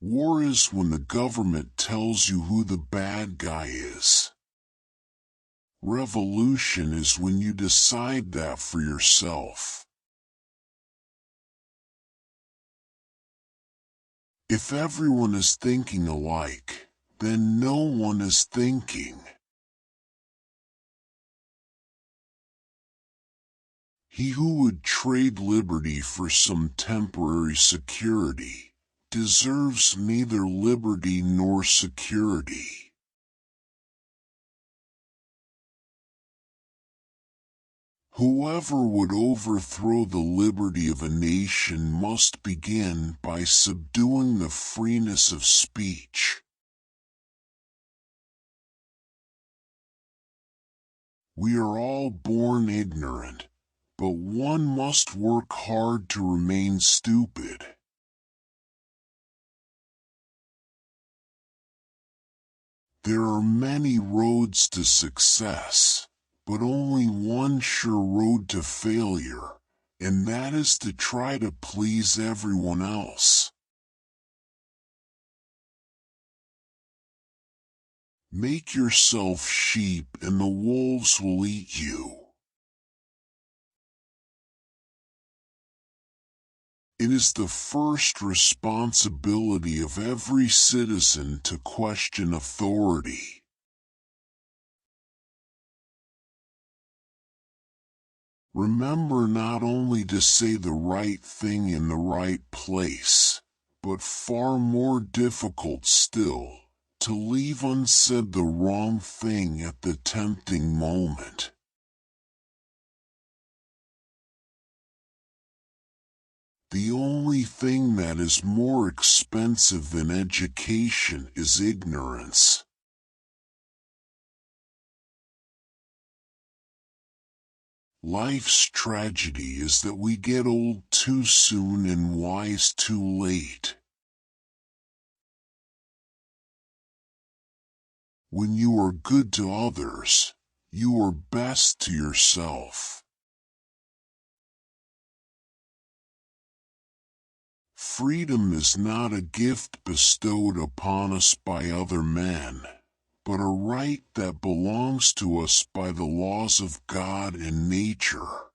War is when the government tells you who the bad guy is. Revolution is when you decide that for yourself. If everyone is thinking alike, then no one is thinking. He who would trade liberty for some temporary security deserves neither liberty nor security. Whoever would overthrow the liberty of a nation must begin by subduing the freeness of speech. We are all born ignorant, but one must work hard to remain stupid. There are many roads to success, but only one sure road to failure, and that is to try to please everyone else. Make yourself sheep and the wolves will eat you. It is the first responsibility of every citizen to question authority. Remember not only to say the right thing in the right place, but far more difficult still, to leave unsaid the wrong thing at the tempting moment. The only thing that is more expensive than education is ignorance. Life's tragedy is that we get old too soon and wise too late. When you are good to others, you are best to yourself. Freedom is not a gift bestowed upon us by other men, but a right that belongs to us by the laws of God and nature.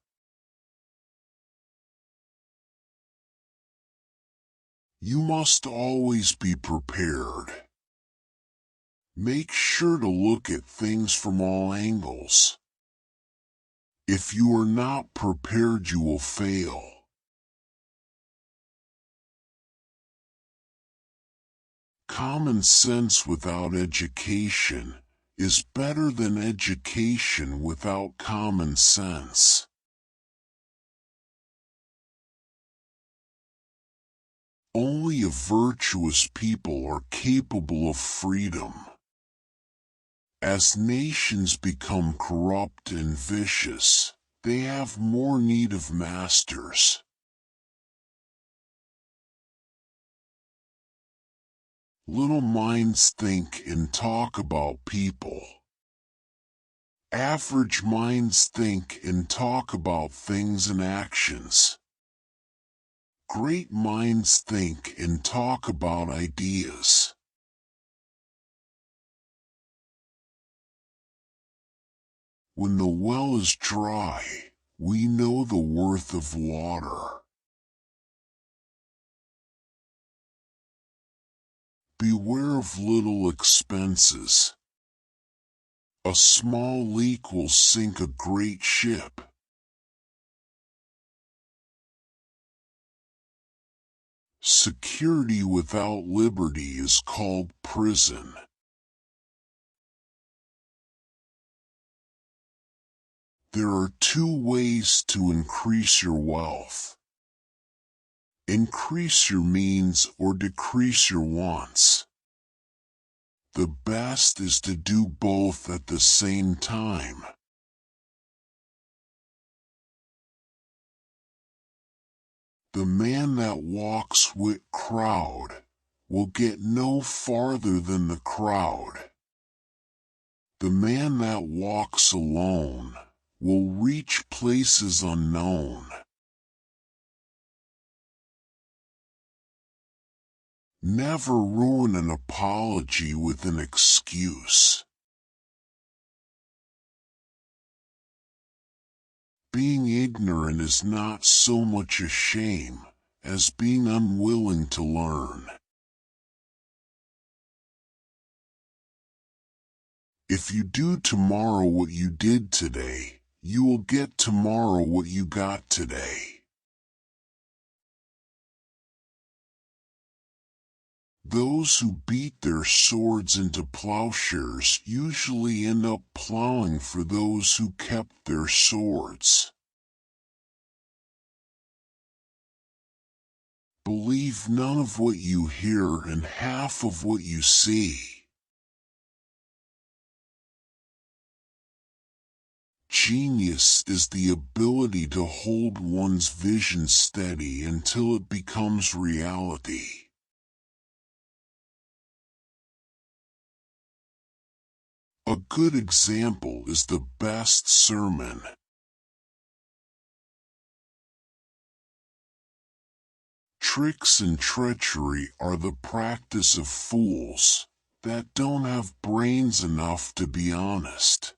You must always be prepared. Make sure to look at things from all angles. If you are not prepared, you will fail. Common sense without education is better than education without common sense. Only a virtuous people are capable of freedom. As nations become corrupt and vicious, they have more need of masters. Little minds think and talk about people. Average minds think and talk about things and actions. Great minds think and talk about ideas. When the well is dry, we know the worth of water. Beware of little expenses. A small leak will sink a great ship. Security without liberty is called prison. There are two ways to increase your wealth. Increase your means or decrease your wants. The best is to do both at the same time. The man that walks with crowd will get no farther than the crowd. The man that walks alone will reach places unknown. Never ruin an apology with an excuse. Being ignorant is not so much a shame as being unwilling to learn. If you do tomorrow what you did today, you will get tomorrow what you got today. Those who beat their swords into plowshares usually end up plowing for those who kept their swords. Believe none of what you hear and half of what you see. Genius is the ability to hold one's vision steady until it becomes reality. A good example is the best sermon. Tricks and treachery are the practice of fools that don't have brains enough to be honest.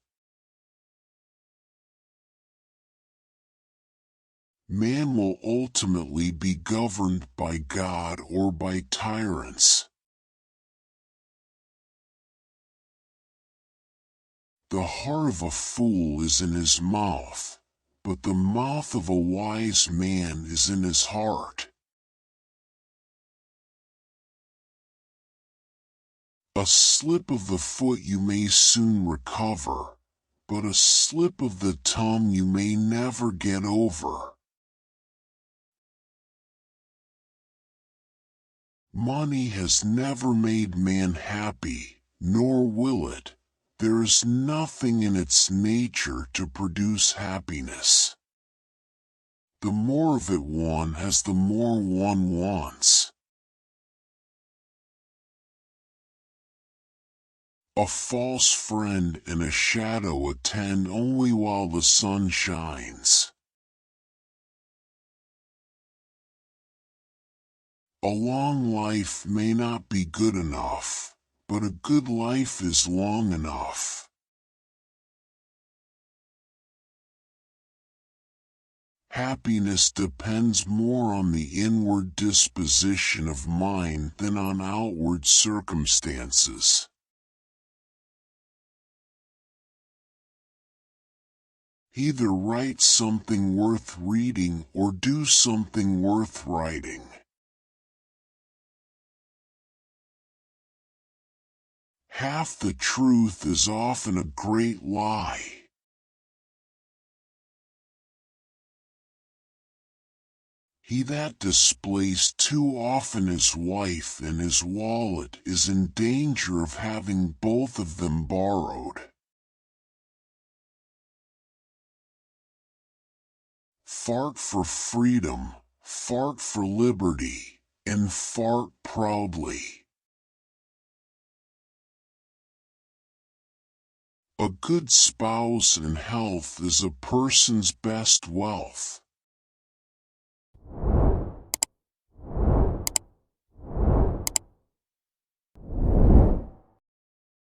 Man will ultimately be governed by God or by tyrants. The heart of a fool is in his mouth, but the mouth of a wise man is in his heart. A slip of the foot you may soon recover, but a slip of the tongue you may never get over. Money has never made man happy, nor will it. There is nothing in its nature to produce happiness. The more of it one has, the more one wants. A false friend and a shadow attend only while the sun shines. A long life may not be good enough, but a good life is long enough. Happiness depends more on the inward disposition of mind than on outward circumstances. Either write something worth reading or do something worth writing. Half the truth is often a great lie. He that displays too often his wife and his wallet is in danger of having both of them borrowed. Fart for freedom, fart for liberty, and fart proudly. A good spouse and health is a person's best wealth.